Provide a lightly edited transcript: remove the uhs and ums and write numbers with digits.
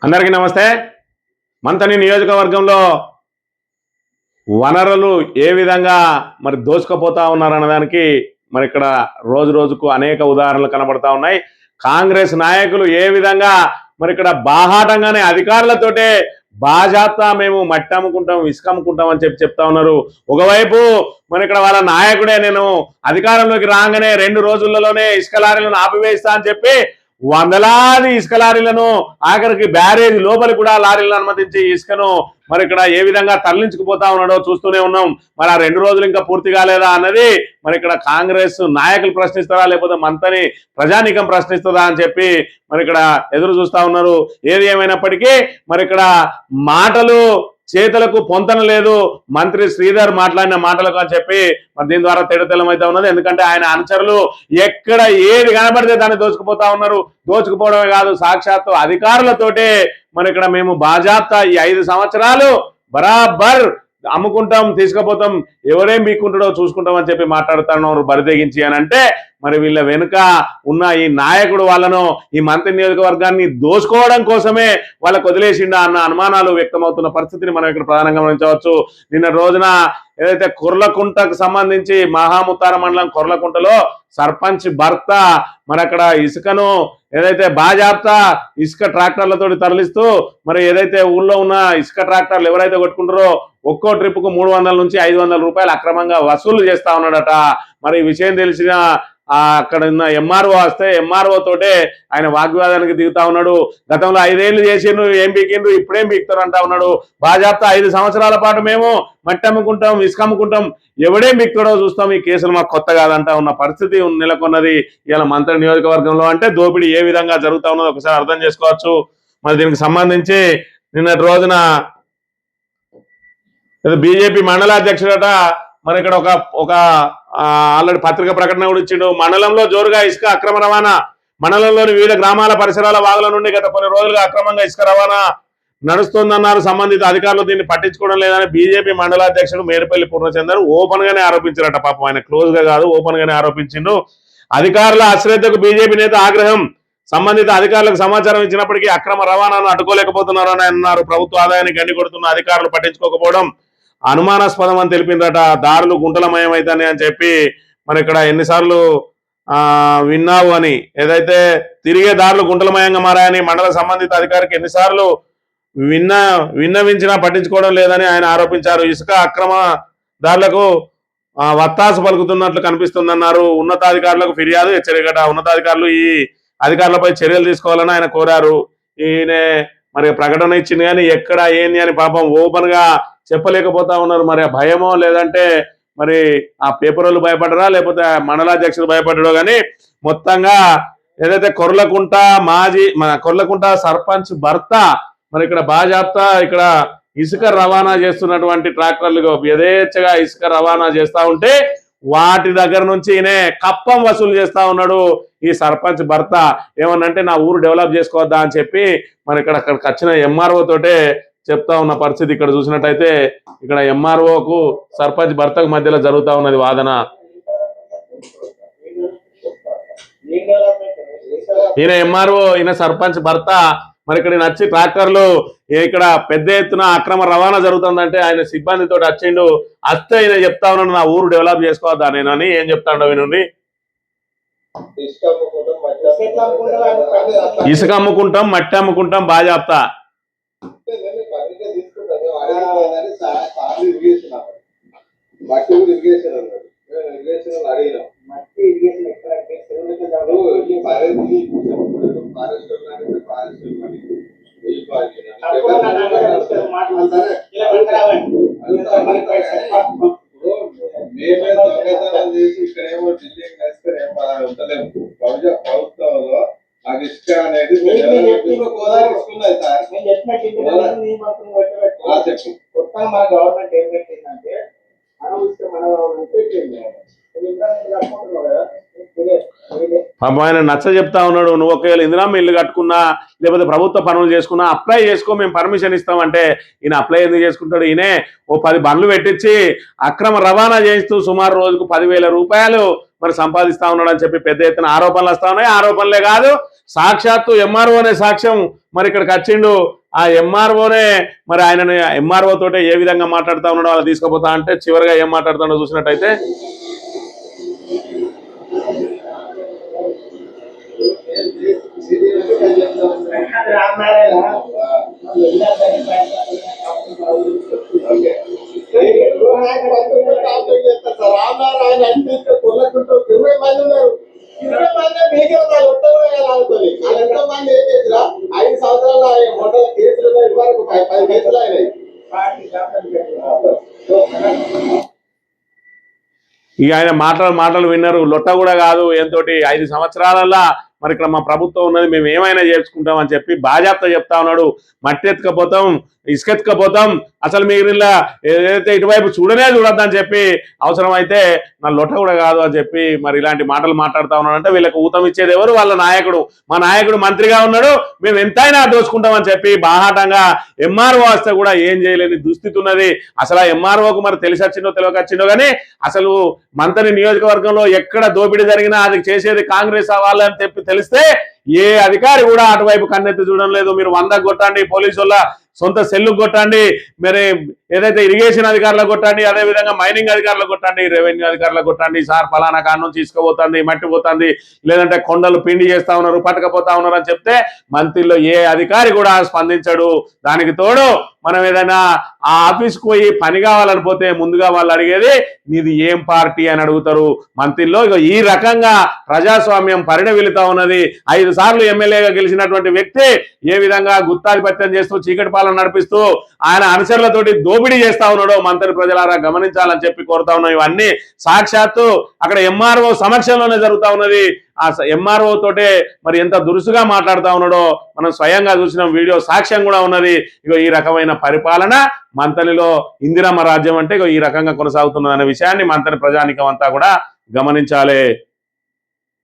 అందరికీ నమస్తే. మంతని నియోజకవర్గంలో వనరులు ఏ విధంగా మరి దోచుకుపోతా ఉన్నారన్నదానికి మరి ఇక్కడ రోజు రోజుకు అనేక ఉదాహరణలు కనబడతా ఉన్నాయి. కాంగ్రెస్ నాయకులు ఏ విధంగా మరి ఇక్కడ బాహాటంగానే అధికారులతోటే బాజాప్తా మేము మట్టి అమ్ముకుంటాం, ఇసుక అమ్ముకుంటాం అని చెప్తా ఉన్నారు. ఒకవైపు మరి ఇక్కడ వాళ్ళ నాయకుడే నేను అధికారంలోకి రాగానే 2 రోజులలోనే ఇసుక లారీలను ఆపివేస్తా అని చెప్పి వందలాది ఇసుక లారీలను ఆఖరికి బ్యారేజ్ లోపలి కూడా లారీలను అనుమతించి ఇసుకను మరి ఇక్కడ ఏ విధంగా తరలించుకుపోతా ఉన్నాడో చూస్తూనే ఉన్నాం. మరి ఆ 2 రోజులు ఇంకా పూర్తి కాలేదా అన్నది మరి ఇక్కడ కాంగ్రెస్ నాయకులు ప్రశ్నిస్తారా లేకపోతే మంతని ప్రజానీకం ప్రశ్నిస్తుందా అని చెప్పి మరి ఇక్కడ ఎదురు చూస్తా ఉన్నారు. ఏది ఏమైనప్పటికీ మరి ఇక్కడ మాటలు చేతులకు పొంతన లేదు మంత్రి శ్రీధర్ మాట్లాడిన మాటలకు అని చెప్పి మరి దీని ద్వారా తెడతెల్లమైతే ఉన్నది. ఎందుకంటే ఆయన అనుచరులు ఎక్కడ ఏది కనబడితే దాన్ని దోచుకుపోతా ఉన్నారు. దోచుకుపోవడమే కాదు, సాక్షాత్తు అధికారులతోటే మరి ఇక్కడ మేము బాజాప్తా ఈ 5 సంవత్సరాలు బరాబర్ అమ్ముకుంటాం, తీసుకుపోతాం, ఎవరేం బీక్కుంటాడో చూసుకుంటాం అని చెప్పి మాట్లాడుతున్నారు బరితెగించి అని అంటే మరి వీళ్ళ వెనుక ఉన్న ఈ నాయకుడు వాళ్ళను ఈ మంత్రి నియోజకవర్గాన్ని దోచుకోవడం కోసమే వాళ్ళకు వదిలేసిండా అన్న అనుమానాలు వ్యక్తమవుతున్న పరిస్థితిని మనం ఇక్కడ ప్రధానంగా గమనించవచ్చు. నిన్న రోజున ఏదైతే కొర్లకుంటకు సంబంధించి మహాముత్తార మండలం కొర్లకుంటలో సర్పంచ్ భర్త మరి అక్కడ ఇసుకను ఏదైతే బాజాప్తా ఇసుక ట్రాక్టర్లతో తరలిస్తూ మరి ఏదైతే ఊళ్ళో ఉన్న ఇసుక ట్రాక్టర్లు ఎవరైతే కొట్టుకుంటారో ఒక్కో ట్రిప్కు 300 నుంచి 500 రూపాయలు అక్రమంగా వసూలు చేస్తా ఉన్నాడట. మరి ఈ విషయం తెలిసిన అక్కడ ఉన్న ఎంఆర్ఓ వస్తే ఎంఆర్ఓ తోటే ఆయన వాగ్వాదానికి దిగుతా ఉన్నాడు. గతంలో 5 ఏళ్ళు చేసిండ్రు, ఏం బీకిండ్రు, ఇప్పుడేం బీక్తారు అంటా ఉన్నాడు. బాజాప్తా 5 సంవత్సరాల పాటు మేము మట్టి అమ్ముకుంటాం, ఇసుక అమ్ముకుంటాం, ఎవడేం బీక్తాడో చూస్తాం, ఈ కేసులు మాకు కొత్త కాదంటా ఉన్న పరిస్థితి నెలకొన్నది ఇలా మంత్రి నియోజకవర్గంలో. అంటే దోపిడీ ఏ విధంగా జరుగుతా ఉన్నదో ఒకసారి అర్థం చేసుకోవచ్చు. మరి దీనికి సంబంధించి నిన్నటి రోజున బీజేపీ మండల అధ్యక్షుడట మరి ఇక్కడ ఒక ఆల్రెడీ పత్రిక ప్రకటన కూడా ఇచ్చిండు. మండలంలో జోరుగా ఇసుక అక్రమ రవాణా, మండలంలోని వివిధ గ్రామాల పరిసరాల వాగుల నుండి గత కొన్ని రోజులుగా అక్రమంగా ఇసుక రవాణా నడుస్తోందన్నారు. సంబంధిత అధికారులు దీన్ని పట్టించుకోవడం లేదని బీజేపీ మండల అధ్యక్షుడు మేడిపల్లి పూర్ణచందర్ ఓపెన్ గానే ఆరోపించారట. పాపం ఆయన క్లోజ్ గా కాదు, ఓపెన్ గానే ఆరోపించిండు. అధికారుల అశ్రద్ధకు బీజేపీ నేత ఆగ్రహం. సంబంధిత అధికారులకు సమాచారం ఇచ్చినప్పటికీ అక్రమ రవాణాను అడ్డుకోలేకపోతున్నారని అన్నారు. ప్రభుత్వ ఆదాయాన్ని గండి కొడుతున్న అధికారులు పట్టించుకోకపోవడం అనుమానాస్పదం అని తెలిపిందట. దారులు గుంటలమయం అవుతాయి అని చెప్పి మరి ఇక్కడ ఎన్నిసార్లు విన్నావు అని, ఏదైతే తిరిగే దారులు గుంటలమయంగా మారాయని మండల సంబంధిత అధికారికి ఎన్నిసార్లు విన్నవించినా పట్టించుకోవడం లేదని ఆయన ఆరోపించారు. ఇసుక అక్రమ దారులకు వత్తాసు పలుకుతున్నట్లు కనిపిస్తుందన్నారు. ఉన్నతాధికారులకు ఫిర్యాదు, హెచ్చరికట. ఉన్నతాధికారులు ఈ అధికారులపై చర్యలు తీసుకోవాలని ఆయన కోరారు. ఈయన మరి ప్రకటన ఇచ్చింది కానీ ఎక్కడ ఏంది అని పాపం ఓపెన్ గా చెప్పలేకపోతా ఉన్నారు. మరి ఆ భయమో లేదంటే మరి ఆ పేపర్ వాళ్ళు భయపడరా లేకపోతే మండలాధ్యక్షులు భయపడ్డాడో కానీ మొత్తంగా ఏదైతే కొర్లకుంట సర్పంచ్ భర్త మరి ఇక్కడ బాజాప్తా ఇక్కడ ఇసుక రవాణా చేస్తున్నటువంటి ట్రాక్టర్లు యథేచ్ఛగా ఇసుక రవాణా చేస్తా ఉంటే వాటి దగ్గర నుంచి ఈయన కప్పం వసూలు చేస్తా ఉన్నాడు. ఈ సర్పంచ్ భర్త ఏమన్నంటే నా ఊరు డెవలప్ చేసుకోవద్దా అని చెప్పి మరి అక్కడికి వచ్చిన ఎంఆర్ఓ తోటే చెప్తా ఉన్న పరిస్థితి ఇక్కడ చూసినట్టయితే ఇక్కడ ఎంఆర్ఓకు సర్పంచ్ భర్తకు మధ్యలో జరుగుతా ఉన్నది వాదన. ఈయన ఎంఆర్ఓ, ఈయన సర్పంచ్ భర్త మరి ఇక్కడ నచ్చి ట్రాక్టర్లు ఇక్కడ పెద్ద ఎత్తున అక్రమ రవాణా జరుగుతుందంటే ఆయన సిబ్బందితో వచ్చిండు. వస్తే ఈయన చెప్తా ఉన్నాడు నా ఊరు డెవలప్ చేసుకోవద్దా నేను అని. ఏం చెప్తాడో వినండి. ఇసుక అమ్ముకుంటాం, మట్టి అమ్ముకుంటాం, బాజాప్తా మేమే దొంగతనం చేసి ఇక్కడేమో బిల్డింగ్ వేస్తేనేమో ప్రభుత్వంలో నాకు ఇష్టం అనేది కొత్తగా మన గవర్నమెంట్ ఏం పెట్టిందంటే ఆయన నచ్చ చెప్తా ఉన్నాడు. నువ్వు ఒకవేళ ఇందిరామ్మ ఇల్లు కట్టుకున్నా లేకపోతే ప్రభుత్వ పనులు చేసుకున్నా అప్లై చేసుకో, మేము పర్మిషన్ ఇస్తామంటే ఈయన అప్లై ఎందుకు చేసుకుంటాడు? ఈయనే ఓ 10 బండ్లు పెట్టించి అక్రమ రవాణా చేస్తూ సుమారు రోజుకు 10,000 రూపాయలు మరి సంపాదిస్తా ఉన్నాడు అని చెప్పి పెద్ద ఎత్తున ఆరోపణలు వస్తా ఉన్నాయి. ఆరోపణలే కాదు, సాక్షాత్తు ఎంఆర్ఓనే సాక్ష్యం మరి ఇక్కడికి వచ్చిండు. ఆ ఎంఆర్ఓనే మరి ఆయన ఎంఆర్ఓ తోటే ఏ విధంగా మాట్లాడుతా ఉన్నాడో అలా తీసుకుపోతా అంటే చివరిగా ఏం మాట్లాడుతాడో చూసినట్టయితే రామారాయణ అంటే కొల్లకుంటూ 20 మంది ఉన్నారు. 20 మంది మీకే అవుతుంది. ఎంతో మంది ఏం చేసినా 5 సంవత్సరాలు మొదల కేసులు వరకు 10 కేసులు అయినాయి. ఇక ఆయన మాటలు విన్నారు. లొట్ట కూడా కాదు ఏంతోటి 5 సంవత్సరాలల్లా మరి ఇక్కడ మా ప్రభుత్వం ఉన్నది, మేము ఏమైనా చేసుకుంటాం అని చెప్పి బాజాప్తా చెప్తా ఉన్నాడు. మట్టి ఎత్తుకపోతాం, ఇసుకెత్తుకపోతాం, అసలు మీరు ఇలా ఏదైతే ఇటువైపు చూడొద్దని చెప్పి అవసరమైతే నా లొట్ట కూడా కాదు అని చెప్పి మరి ఇలాంటి మాటలు మాట్లాడుతూ ఉన్నాడంటే వీళ్ళకి ఊతం ఇచ్చేది ఎవరు? వాళ్ళ నాయకుడు. మా నాయకుడు మంత్రిగా ఉన్నాడు, మేము ఎంతైనా దోచుకుంటామని చెప్పి బాహాటంగా ఎంఆర్ఓ వస్తే కూడా ఏం చేయలేని దుస్థితి ఉన్నది. అసలు ఆ ఎంఆర్ఓకు మరి తెలిసొచ్చిందో తెలియకొచ్చిందో కానీ అసలు మంత్రి నియోజకవర్గంలో ఎక్కడ దోపిడీ జరిగినా అది చేసేది కాంగ్రెస్ వాళ్ళని చెప్పి తెలిస్తే ఏ అధికారి కూడా అటువైపు కన్నెత్తి చూడడం లేదు. మీరు 100 కొట్టండి, పోలీసు వాళ్ళ సొంత సెల్లు కొట్టండి, మరి ఏదైతే ఇరిగేషన్ అధికారులకు కొట్టండి, అదేవిధంగా మైనింగ్ అధికారులకు కొట్టండి, రెవెన్యూ అధికారులకు కొట్టండి, సార్ ఫలానా కాడ నుంచి తీసుకుపోతుంది, మట్టి పోతుంది, లేదంటే కొండలు పిండి చేస్తా ఉన్నారు, పట్టుకపోతా ఉన్నారు అని చెప్తే మంత్రిలో ఏ అధికారి కూడా స్పందించడు. దానికి తోడు మనం ఏదైనా ఆ ఆఫీస్కి పోయి పని కావాలని పోతే ముందుగా వాళ్ళు అడిగేది నీది ఏం పార్టీ అని అడుగుతారు. మంత్రిలో ఇక ఈ రకంగా ప్రజాస్వామ్యం పరిణమిలుతా ఉన్నది. 5 సార్లు ఎమ్మెల్యేగా గెలిచినటువంటి వ్యక్తి ఏ విధంగా గుత్తాధిపత్యం చేస్తూ చీకటి పాలన నడిపిస్తూ ఆయన అనుచరులతోటి దోపిడీ చేస్తా ఉన్నాడో మంత్రి ప్రజలారా గమనించాలని చెప్పి కోరుతా ఉన్నాం. ఇవన్నీ సాక్షాత్తు అక్కడ ఎంఆర్ఓ సమక్షంలోనే జరుగుతా ఉన్నది. ఆ ఎంఆర్ఓ తోటే మరి ఎంత దురుసుగా మాట్లాడుతూ ఉన్నాడో మనం స్వయంగా చూసిన వీడియో సాక్ష్యం కూడా ఉన్నది. ఇక ఈ రకమైన పరిపాలన మంత్రిలో ఇందిరమ్మ రాజ్యం అంటే ఇక ఈ రకంగా కొనసాగుతున్నదనే విషయాన్ని మంత్రి ప్రజానికం అంతా కూడా గమనించాలి.